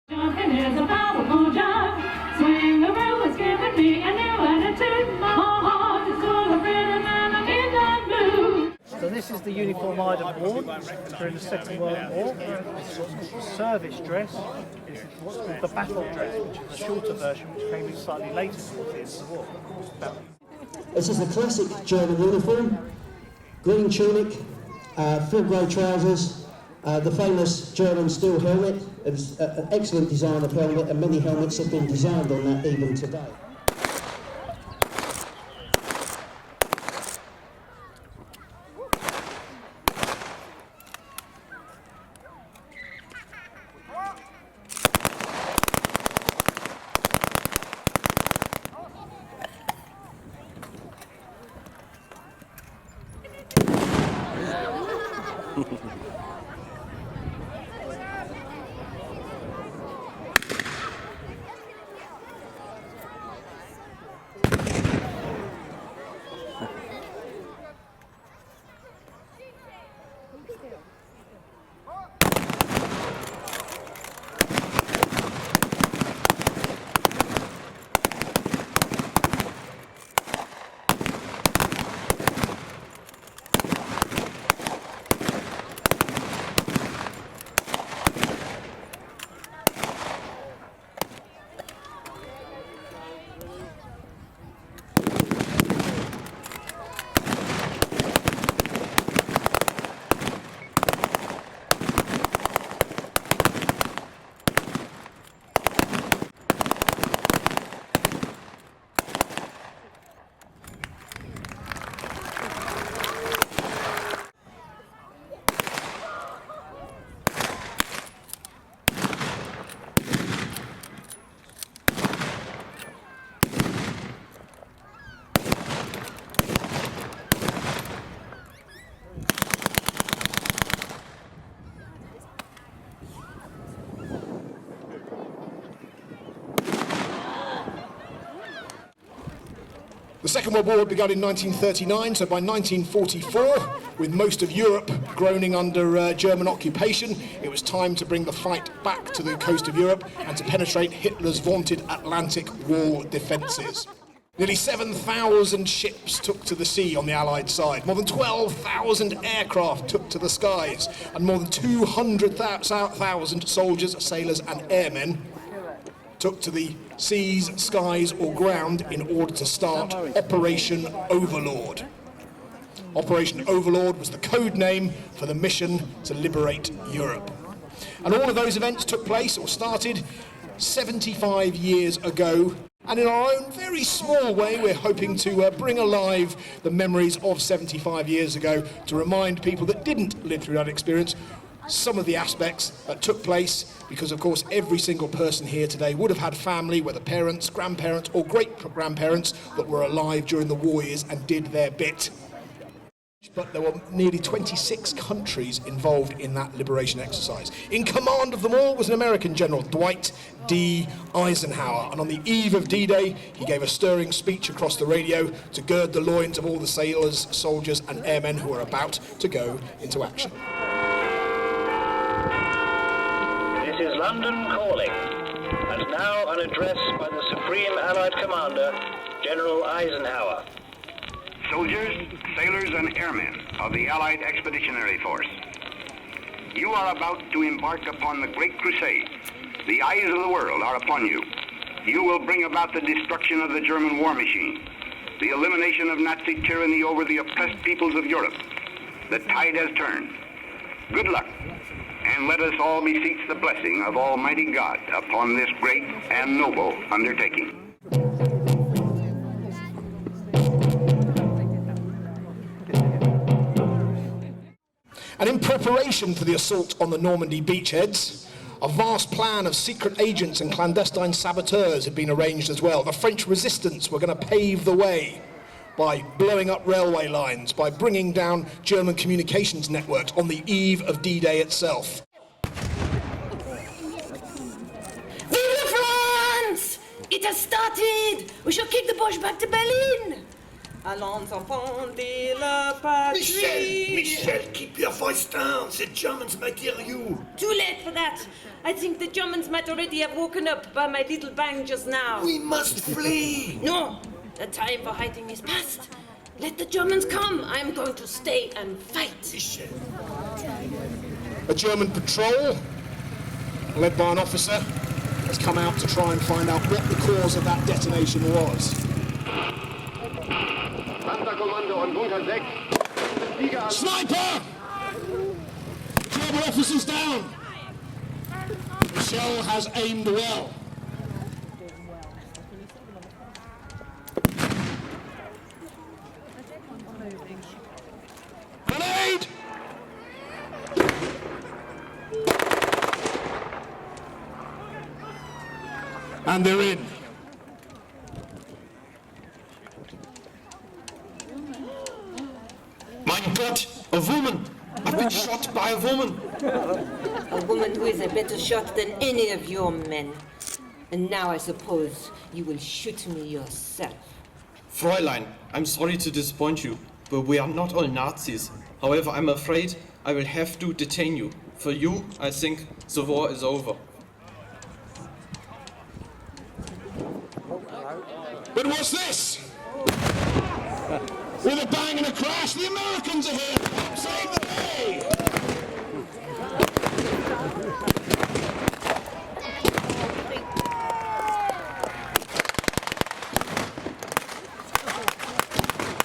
Jumping is a powerful jump. Swing the rope is giving me a new attitude. My heart is full of rhythm and I'm in the mood. So this is the uniform I'd have worn during the Second World War. This is what's called the service dress. This is what's called the battle dress, which is a shorter version which came in slightly later towards the end of the war. This is the classic German uniform. Green tunic, full grey trousers, the famous German steel helmet. It was an excellent design of helmet, and many helmets have been designed on that even today. The Second World War had begun in 1939, so by 1944, with most of Europe groaning under German occupation, it was time to bring the fight back to the coast of Europe and to penetrate Hitler's vaunted Atlantic wall defences. Nearly 7,000 ships took to the sea on the Allied side, more than 12,000 aircraft took to the skies, and more than 200,000 soldiers, sailors and airmen took to the seas, skies or ground in order to start Operation Overlord. Operation Overlord was the code name for the mission to liberate Europe. And all of those events took place or started 75 years ago. And in our own very small way, we're hoping to bring alive the memories of 75 years ago to remind people that didn't live through that experience some of the aspects that took place, because of course every single person here today would have had family, whether parents, grandparents or great-grandparents, that were alive during the war years and did their bit. But there were nearly 26 countries involved in that liberation exercise. In command of them all was an American general, Dwight D. Eisenhower, and on the eve of D-Day he gave a stirring speech across the radio to gird the loins of all the sailors, soldiers and airmen who were about to go into action. This is London calling, and now an address by the Supreme Allied Commander, General Eisenhower. Soldiers, sailors and airmen of the Allied Expeditionary Force, you are about to embark upon the Great Crusade. The eyes of the world are upon you. You will bring about the destruction of the German war machine, the elimination of Nazi tyranny over the oppressed peoples of Europe. The tide has turned. Good luck, and let us all beseech the blessing of Almighty God upon this great and noble undertaking. And in preparation for the assault on the Normandy beachheads, a vast plan of secret agents and clandestine saboteurs had been arranged as well. The French resistance were going to pave the way by blowing up railway lines, by bringing down German communications networks on the eve of D-Day itself. Vive France! It has started! We shall kick the Boche back to Berlin! Allons enfants de la patrie. Michel, keep your voice down. The Germans might hear you. Too late for that. I think the Germans might already have woken up by my little bang just now. We must flee. No, the time for hiding is past. Let the Germans come. I'm going to stay and fight. Michel. A German patrol, led by an officer, has come out to try and find out what the cause of that detonation was. Sniper! German officer's down. Michel has aimed well. Grenade! And they're in. Mein Gott, a woman. I've been shot by a woman. A woman who is a better shot than any of your men. And now I suppose you will shoot me yourself. Fräulein, I'm sorry to disappoint you, but we are not all Nazis. However, I'm afraid I will have to detain you. For you, I think the war is over. But what's this? With a bang and a crash, the Americans are here! Save the day!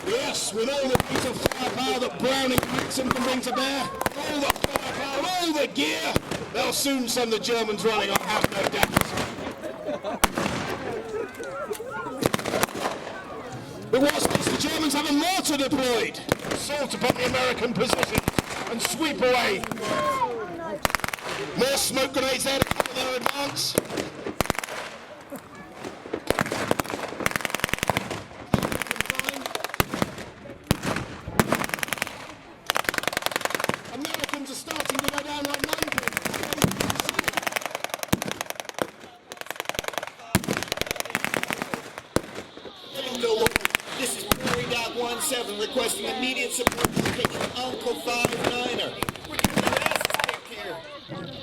Yes, with all the piece of firepower that Browning and Maxim can bring to bear, all the firepower, all the gear, they'll soon send the Germans running, I have no doubt. But what's this? The Germans have a mortar deployed. Assault upon the American position and sweep away. More smoke grenades there to cover their advance. Americans are starting to go down like ninepins. This is Prairie.17 requesting immediate support for the picture of Uncle 59er. We're getting our asses kicked here.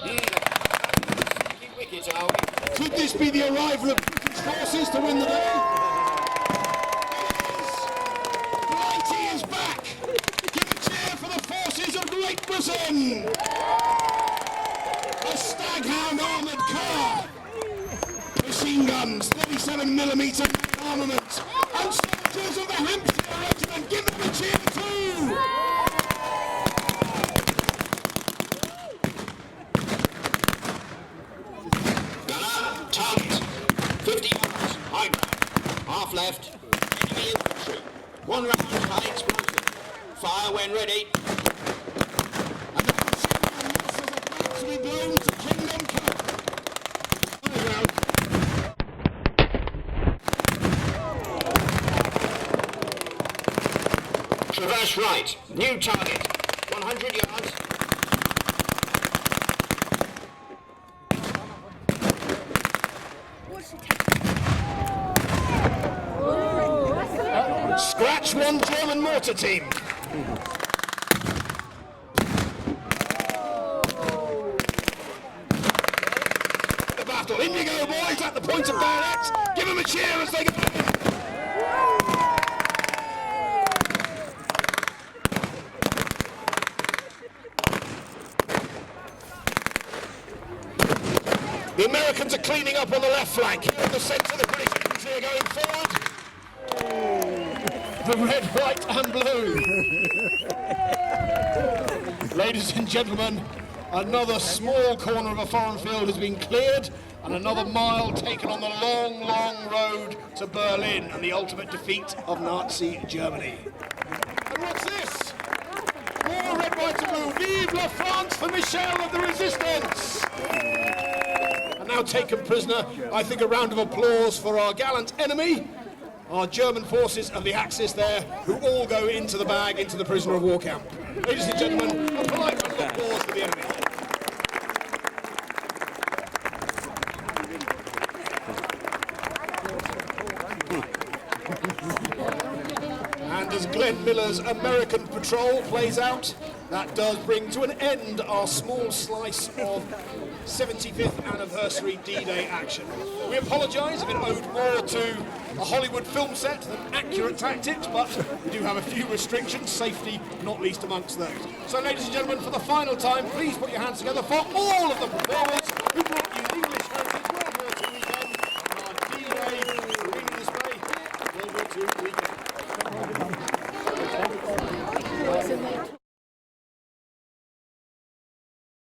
Yeah. Wickets, are we? Could this be the arrival of British forces to win the day? Blighty is back! Give a cheer for the forces of Great Britain! A staghound armoured car! Machine guns, 37mm armament, and soldiers of the Hampshire Regiment, give them a cheer too! Gunner, target. 50 yards, high ground. Half left. Enemy infantry. One round, high explosive. Fire when ready. And the masses are about to be blown to Kingdom Come. High ground. Traverse right. New target. 100 yards. Scratch one German mortar team. The battle. In you go, boys, at the point of bayonets. Give them a cheer as they go in. The Americans are cleaning up on the left flank. Here in the centre, the British infantry are going forward. The red, white and blue. Ladies and gentlemen, another small corner of a foreign field has been cleared and another mile taken on the long, long road to Berlin and the ultimate defeat of Nazi Germany. And what's this? More red, white and blue. Vive la France for Michel of the Resistance! And now taken prisoner, I think a round of applause for our gallant enemy, our German forces of the Axis there, who all go into the bag, into the prisoner of war camp. Ladies and gentlemen, a polite round of applause for the enemy. And as Glenn Miller's American Patrol plays out, that does bring to an end our small slice of 75th anniversary D-Day action. We apologise if it owed more to a Hollywood film set than accurate tactics, but we do have a few restrictions, safety not least amongst those. So ladies and gentlemen, for the final time, please put your hands together for all of the performers who brought